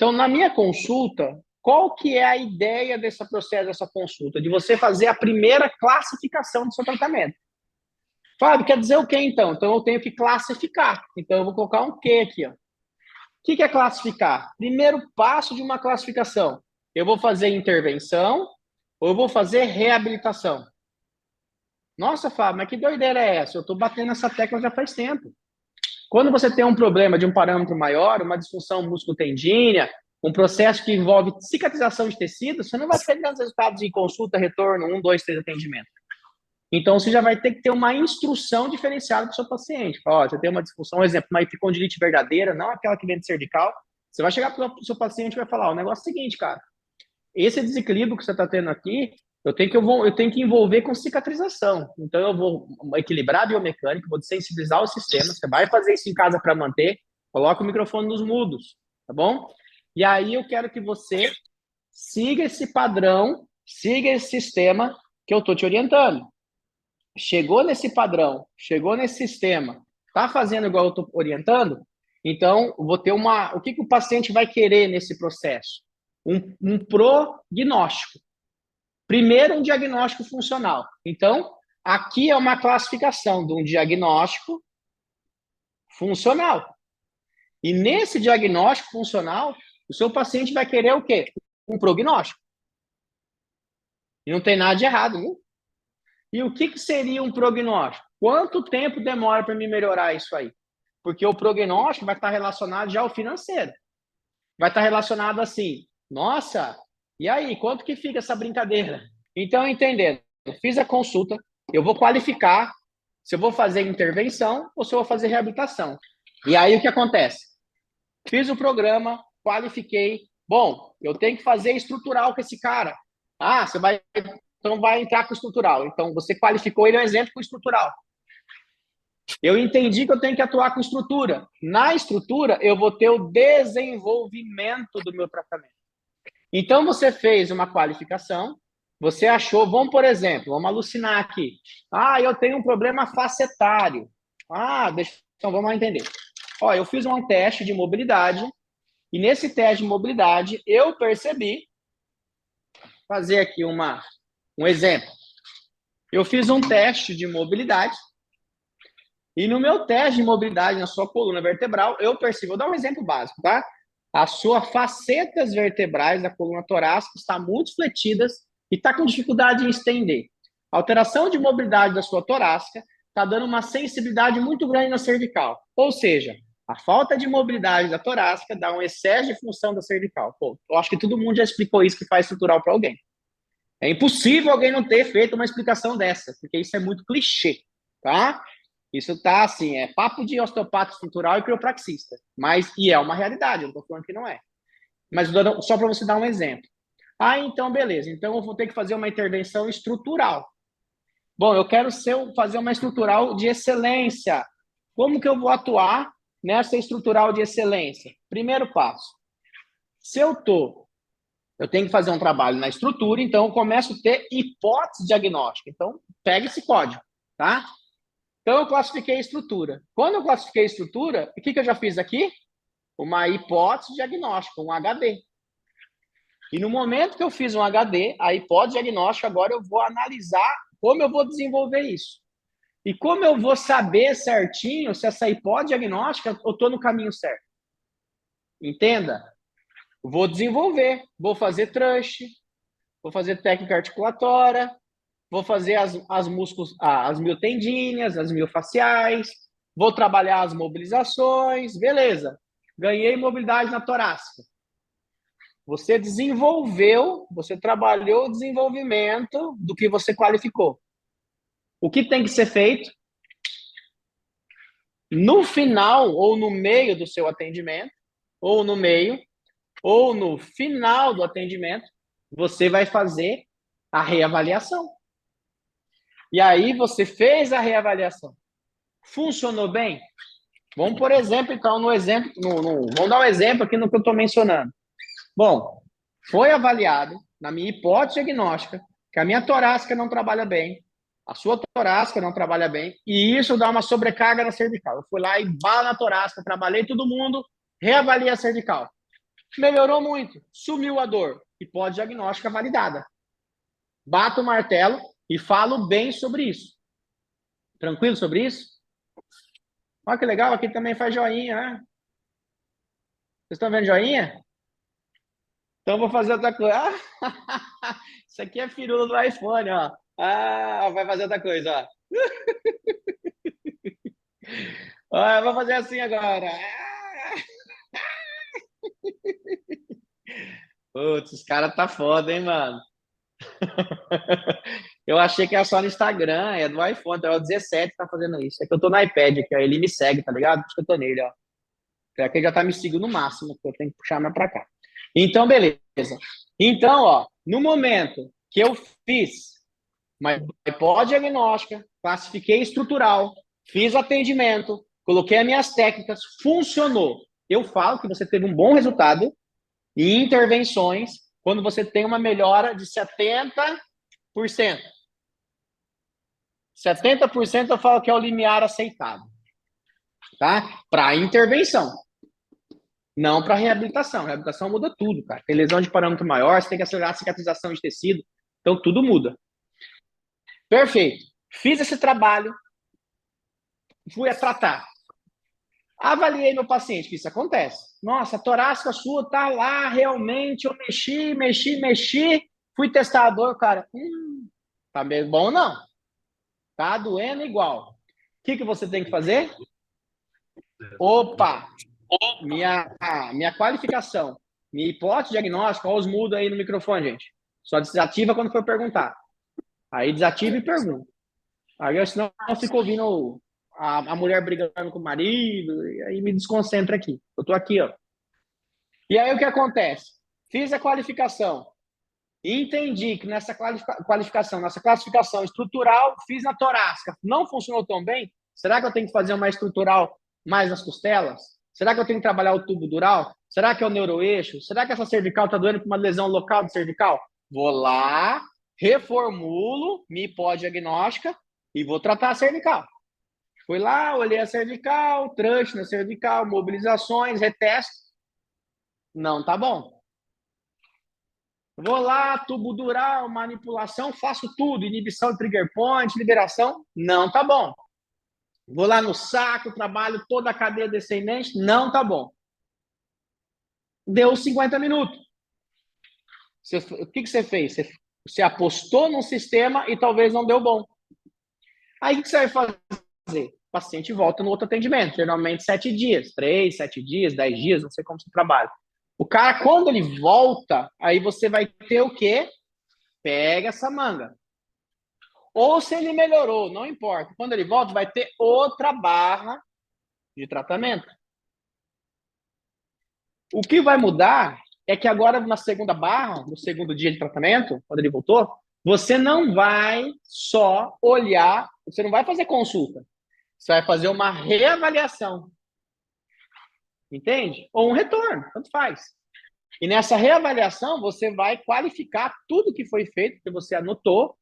Então, na minha consulta, qual que é a ideia desse processo, dessa consulta? De você fazer a primeira classificação do seu tratamento. Fábio, quer dizer o quê, então? Então, eu tenho que classificar. Então, eu vou colocar um Q aqui, ó. O que é classificar? Primeiro passo de uma classificação. Eu vou fazer intervenção ou eu vou fazer reabilitação? Nossa, Fábio, mas que doideira é essa? Eu estou batendo nessa tecla já faz tempo. Quando você tem um problema de um parâmetro maior, uma disfunção músculo-tendínea, um processo que envolve cicatrização de tecido, você não vai ter grandes resultados de consulta, retorno, 1, 2, 3 atendimento. Então, você já vai ter que ter uma instrução diferenciada para o seu paciente. Ó, você tem uma disfunção, um exemplo, uma epicondilite verdadeira, não aquela que vem de cervical. Você vai chegar para o seu paciente e vai falar, o negócio é o seguinte, cara, esse desequilíbrio que você está tendo aqui, eu tenho que envolver com cicatrização. Então, eu vou equilibrar a biomecânica, vou sensibilizar o sistema. Você vai fazer isso em casa para manter. Coloca o microfone nos mudos, tá bom? E aí, eu quero que você siga esse padrão, siga esse sistema que eu estou te orientando. Chegou nesse padrão, chegou nesse sistema, está fazendo igual eu estou orientando? Então, vou ter uma... O que o paciente vai querer nesse processo? Um prognóstico. Primeiro, um diagnóstico funcional. Então, aqui é uma classificação de um diagnóstico funcional. E nesse diagnóstico funcional, o seu paciente vai querer o quê? Um prognóstico. E não tem nada de errado, viu? E o que seria um prognóstico? Quanto tempo demora para me melhorar isso aí? Porque o prognóstico vai estar relacionado já ao financeiro. Vai estar relacionado assim, nossa, e aí, quanto que fica essa brincadeira? Então, entendendo, eu fiz a consulta, eu vou qualificar se eu vou fazer intervenção ou se eu vou fazer reabilitação. E aí, o que acontece? Fiz o programa, qualifiquei. Bom, eu tenho que fazer estrutural com esse cara. Ah, você vai... Então, vai entrar com estrutural. Então, você qualificou ele, é um exemplo com estrutural. Eu entendi que eu tenho que atuar com estrutura. Na estrutura, eu vou ter o desenvolvimento do meu tratamento. Então, você fez uma qualificação, você achou, vamos, por exemplo, vamos alucinar aqui. Ah, eu tenho um problema facetário. Então vamos lá entender. Ó, eu fiz um teste de mobilidade, e nesse teste de mobilidade, eu percebi, fazer aqui um exemplo. Eu fiz um teste de mobilidade, e no meu teste de mobilidade na sua coluna vertebral, eu percebi, vou dar um exemplo básico, tá? As suas facetas vertebrais da coluna torácica estão muito fletidas e está com dificuldade em estender. A alteração de mobilidade da sua torácica está dando uma sensibilidade muito grande na cervical. Ou seja, a falta de mobilidade da torácica dá um excesso de função da cervical. Pô, eu acho que todo mundo já explicou isso que faz estrutural para alguém. É impossível alguém não ter feito uma explicação dessa, porque isso é muito clichê, tá? Isso tá assim, é papo de osteopata estrutural e criopraxista. E é uma realidade, eu não tô falando que não é. Mas só para você dar um exemplo. Ah, então beleza. Então eu vou ter que fazer uma intervenção estrutural. Bom, eu quero fazer uma estrutural de excelência. Como que eu vou atuar nessa estrutural de excelência? Primeiro passo. Se eu tenho que fazer um trabalho na estrutura, então eu começo a ter hipótese diagnóstica. Então, pega esse código, tá? Então, eu classifiquei a estrutura. Quando eu classifiquei a estrutura, o que eu já fiz aqui? Uma hipótese diagnóstica, um HD. E no momento que eu fiz um HD, a hipótese diagnóstica, agora eu vou analisar como eu vou desenvolver isso. E como eu vou saber certinho se essa hipótese diagnóstica eu estou no caminho certo. Entenda? Vou desenvolver, vou fazer trush, vou fazer técnica articulatória, vou fazer as miotendíneas, as miofaciais, vou trabalhar as mobilizações, beleza. Ganhei mobilidade na torácica. Você desenvolveu, você trabalhou o desenvolvimento do que você qualificou. O que tem que ser feito? No final ou no meio do seu atendimento, ou no meio, ou no final do atendimento, você vai fazer a reavaliação. E aí você fez a reavaliação. Funcionou bem? Vamos, por exemplo, então, vamos dar um exemplo aqui no que eu estou mencionando. Bom, foi avaliado, na minha hipótese diagnóstica, que a minha torácica não trabalha bem, a sua torácica não trabalha bem, e isso dá uma sobrecarga na cervical. Eu fui lá e bala na torácica, trabalhei todo mundo, reavaliei a cervical. Melhorou muito, sumiu a dor. Hipótese diagnóstica validada. Bato o martelo e falo bem sobre isso. Tranquilo sobre isso? Olha que legal, aqui também faz joinha, né? Vocês estão vendo joinha? Então vou fazer outra coisa. Isso aqui é firula do iPhone, ó. Vai fazer outra coisa, ó. Eu vou fazer assim agora. Putz, os caras tá foda, hein, mano? Eu achei que era só no Instagram, é do iPhone, então é o 17 que tá fazendo isso. É que eu tô no iPad aqui, ó, ele me segue, tá ligado? Por isso que eu tô nele, ó. É que ele já tá me seguindo no máximo, que eu tenho que puxar mais pra cá. Então, beleza. Então, ó, no momento que eu fiz uma hipótese diagnóstica, classifiquei estrutural, fiz o atendimento, coloquei as minhas técnicas, funcionou. Eu falo que você teve um bom resultado em intervenções quando você tem uma melhora de 70%. 70% eu falo que é o limiar aceitável, tá? Para intervenção, não para reabilitação. Reabilitação muda tudo, cara. Tem lesão de parâmetro maior, você tem que acelerar a cicatrização de tecido, então tudo muda. Perfeito. Fiz esse trabalho, fui a tratar. Avaliei meu paciente, que isso acontece. Nossa, a torácica sua tá lá, realmente, eu mexi, fui testar a dor, cara, tá meio bom não. Tá doendo igual. O que você tem que fazer? Opa, minha qualificação, minha hipótese diagnóstica, olha os mudos aí no microfone, gente. Só desativa quando for perguntar. Aí desativa e pergunta. Aí senão eu fico ouvindo a mulher brigando com o marido, e aí me desconcentra aqui. Eu tô aqui, ó. E aí o que acontece? Fiz a qualificação. Entendi que nessa qualificação, nessa classificação estrutural, fiz na torácica. Não funcionou tão bem? Será que eu tenho que fazer uma estrutural mais nas costelas? Será que eu tenho que trabalhar o tubo dural? Será que é o neuroeixo? Será que essa cervical está doendo com uma lesão local de cervical? Vou lá, reformulo minha hipótese diagnóstica e vou tratar a cervical. Fui lá, olhei a cervical, tranche na cervical, mobilizações, retesto. Não tá bom. Vou lá, tubo dural, manipulação, faço tudo, inibição de trigger point, liberação, não tá bom. Vou lá no saco, trabalho toda a cadeia descendente, não tá bom. Deu 50 minutos. O que você fez? Você apostou num sistema e talvez não deu bom. Aí o que você vai fazer? O paciente volta no outro atendimento, geralmente 7 dias, 3, 7 dias, 10 dias, não sei como você trabalha. O cara, quando ele volta, aí você vai ter o quê? Pega essa manga. Ou se ele melhorou, não importa. Quando ele volta, vai ter outra barra de tratamento. O que vai mudar é que agora, na segunda barra, no segundo dia de tratamento, quando ele voltou, você não vai só olhar, você não vai fazer consulta. Você vai fazer uma reavaliação. Entende? Ou um retorno, tanto faz. E nessa reavaliação, você vai qualificar tudo que foi feito, que você anotou,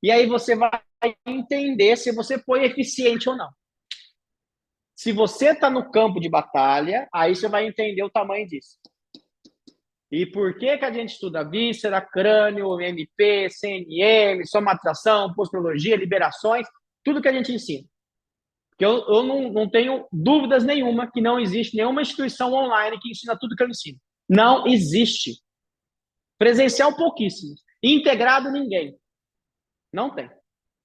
e aí você vai entender se você foi eficiente ou não. Se você está no campo de batalha, aí você vai entender o tamanho disso. E por que a gente estuda víscera, crânio, MP, CNM, somatização, posturologia, liberações, tudo que a gente ensina. Porque eu não tenho dúvidas nenhuma que não existe nenhuma instituição online que ensina tudo que eu ensino. Não existe. Presencial, pouquíssimo. Integrado, ninguém. Não tem.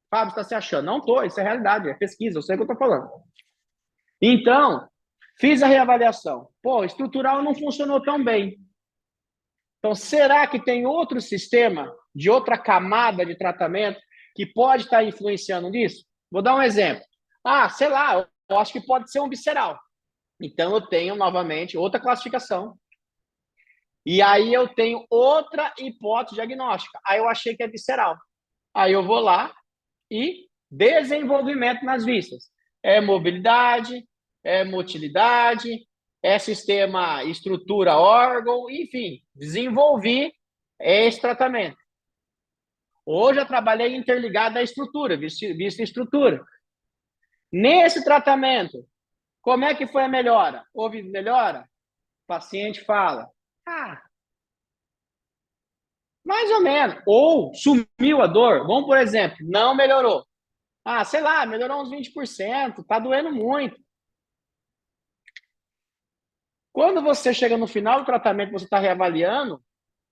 Fábio, está se achando? Não estou, isso é realidade, é pesquisa, eu sei o que eu estou falando. Então, fiz a reavaliação. Pô, estrutural não funcionou tão bem. Então, será que tem outro sistema, de outra camada de tratamento, que pode estar influenciando nisso? Vou dar um exemplo. Sei lá, eu acho que pode ser um visceral. Então, eu tenho, novamente, outra classificação. E aí, eu tenho outra hipótese diagnóstica. Aí, eu achei que é visceral. Aí, eu vou lá e desenvolvimento nas vistas. É mobilidade, é motilidade, é sistema estrutura órgão, enfim, desenvolvi esse tratamento. Hoje eu trabalhei interligado à estrutura, vista estrutura. Nesse tratamento, como é que foi a melhora? Houve melhora? O paciente fala, Ah, mais ou menos. Ou sumiu a dor. Vamos, por exemplo, não melhorou. Ah, sei lá, melhorou uns 20%, tá doendo muito. Quando você chega no final do tratamento, você está reavaliando,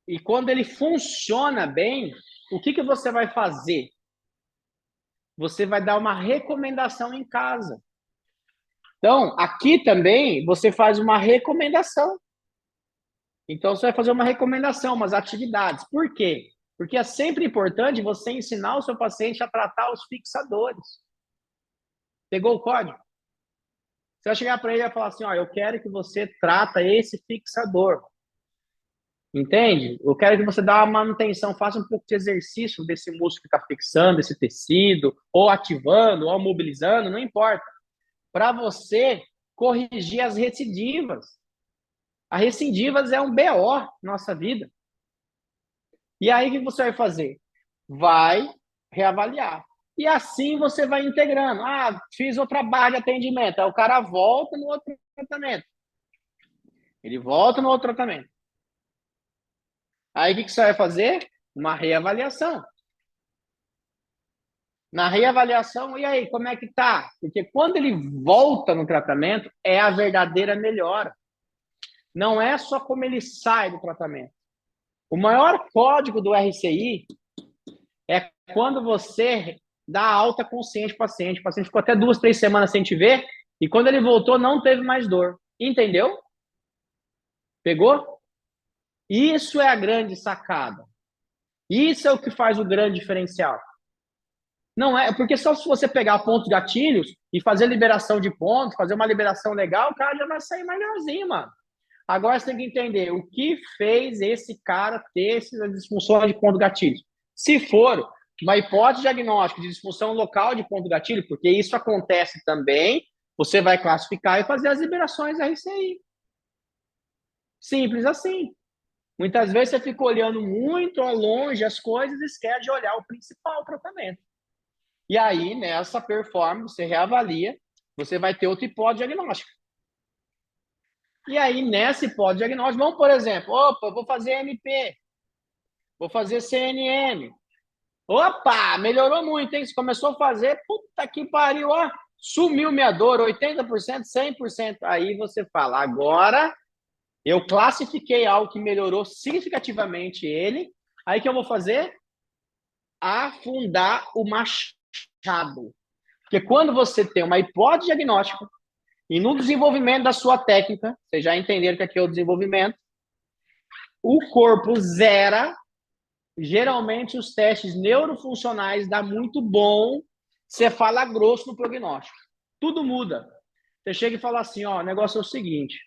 e quando ele funciona bem, o que você vai fazer? Você vai dar uma recomendação em casa. Então, aqui também, você faz uma recomendação. Então, você vai fazer uma recomendação, umas atividades. Por quê? Porque é sempre importante você ensinar o seu paciente a tratar os fixadores. Pegou o código? Você vai chegar para ele e falar assim, ó, eu quero que você trata esse fixador. Entende? Eu quero que você dê uma manutenção, faça um pouco de exercício desse músculo que está fixando, esse tecido, ou ativando, ou mobilizando, não importa. Para você corrigir as recidivas. As recidivas é um BO na nossa vida. E aí, o que você vai fazer? Vai reavaliar. E assim você vai integrando. Ah, fiz o trabalho de atendimento. Aí o cara volta no outro tratamento. Ele volta no outro tratamento. Aí, o que você vai fazer? Uma reavaliação. Na reavaliação, e aí, como é que tá? Porque quando ele volta no tratamento, é a verdadeira melhora. Não é só como ele sai do tratamento. O maior código do RCI é quando você dá alta consciente ao paciente. O paciente ficou até 2, 3 semanas sem te ver, e quando ele voltou, não teve mais dor. Entendeu? Pegou? Isso é a grande sacada. Isso é o que faz o grande diferencial. Não é, porque só se você pegar pontos gatilhos e fazer liberação de pontos, fazer uma liberação legal, o cara já vai sair melhorzinho, mano. Agora você tem que entender o que fez esse cara ter essas disfunções de ponto gatilho. Se for uma hipótese diagnóstica de disfunção local de ponto gatilho, porque isso acontece também, você vai classificar e fazer as liberações RCI. Simples assim. Muitas vezes você fica olhando muito ao longe as coisas e esquece de olhar o principal tratamento. E aí, nessa performance, você reavalia, você vai ter outra hipótese diagnóstica. E aí, nessa hipótese diagnóstica, vamos, por exemplo, opa, vou fazer MP, vou fazer CNM. Opa, melhorou muito, hein? Você começou a fazer, puta que pariu, ó, sumiu minha dor, 80%, 100%. Aí você fala, agora eu classifiquei algo que melhorou significativamente ele, aí que eu vou fazer? Afundar o machado. Porque quando você tem uma hipótese diagnóstica e no desenvolvimento da sua técnica, vocês já entenderam que aqui é o desenvolvimento, o corpo zera, geralmente os testes neurofuncionais dá muito bom, você fala grosso no prognóstico. Tudo muda. Você chega e fala assim, ó, o negócio é o seguinte,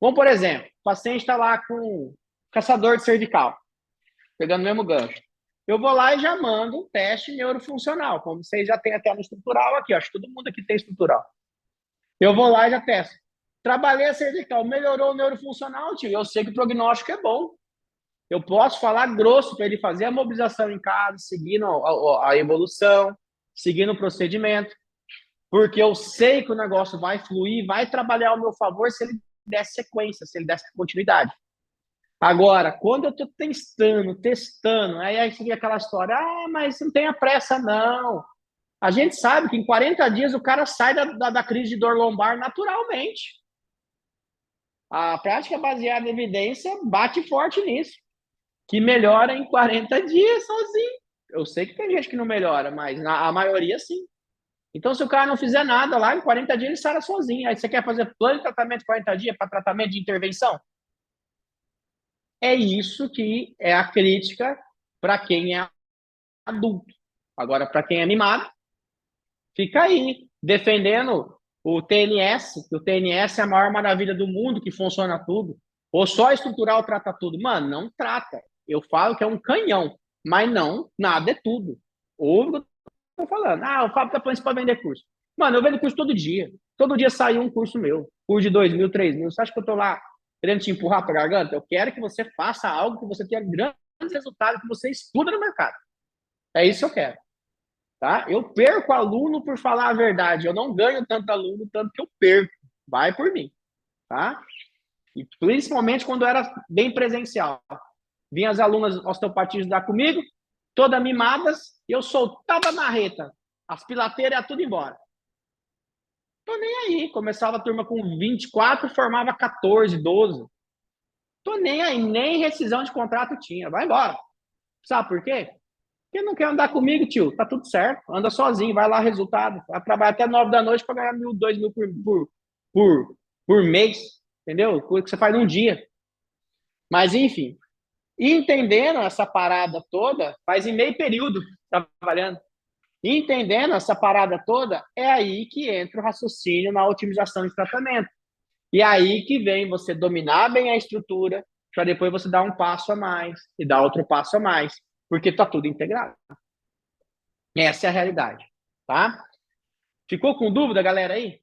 vamos, por exemplo, o paciente está lá com caçador de cervical, pegando o mesmo gancho. Eu vou lá e já mando um teste neurofuncional, como vocês já têm até no estrutural aqui, acho que todo mundo aqui tem estrutural. Eu vou lá e já testo. Trabalhei a cervical, melhorou o neurofuncional, tio. Eu sei que o prognóstico é bom. Eu posso falar grosso para ele fazer a mobilização em casa, seguindo a evolução, seguindo o procedimento, porque eu sei que o negócio vai fluir, vai trabalhar ao meu favor se ele der sequência, se ele der continuidade. Agora, quando eu estou testando, aí fica aquela história, ah, mas não tenha pressa, não. A gente sabe que em 40 dias o cara sai da crise de dor lombar naturalmente. A prática baseada em evidência bate forte nisso, que melhora em 40 dias sozinho. Eu sei que tem gente que não melhora, mas a maioria sim. Então, se o cara não fizer nada lá, em 40 dias ele sara sozinho. Aí você quer fazer plano de tratamento de 40 dias para tratamento de intervenção? É isso que é a crítica para quem é adulto. Agora, para quem é mimado, fica aí, defendendo o TNS, que o TNS é a maior maravilha do mundo, que funciona tudo. Ou só estrutural trata tudo. Mano, não trata. Eu falo que é um canhão, mas não, nada é tudo. Ouve o que eu tô falando. Ah, o Fábio tá falando isso para vender curso. Mano, eu vendo curso todo dia. Todo dia sai um curso meu. Curso de 2.000, 3.000. Você acha que eu tô lá querendo te empurrar para a garganta? Eu quero que você faça algo que você tenha grandes resultados, que você estuda no mercado. É isso que eu quero. Tá? Eu perco aluno por falar a verdade. Eu não ganho tanto aluno, tanto que eu perco. Vai por mim. Tá? E principalmente quando era bem presencial. Vinham as alunas osteopatia estudar comigo, todas mimadas, e eu soltava a marreta. As pilateiras iam tudo embora. Tô nem aí. Começava a turma com 24, formava 14, 12. Tô nem aí, nem rescisão de contrato tinha. Vai embora. Sabe por quê? Porque não quer andar comigo, tio. Tá tudo certo. Anda sozinho, vai lá, resultado. Vai trabalhar até 9 da noite para ganhar 1.000, 2.000 por, por mês. Entendeu? Coisa que você faz num dia. Mas, enfim. Entendendo essa parada toda, faz em meio período trabalhando. Entendendo essa parada toda, é aí que entra o raciocínio na otimização de tratamento. E aí que vem você dominar bem a estrutura, para depois você dar um passo a mais e dar outro passo a mais, porque está tudo integrado. Essa é a realidade, tá? Ficou com dúvida, galera, aí?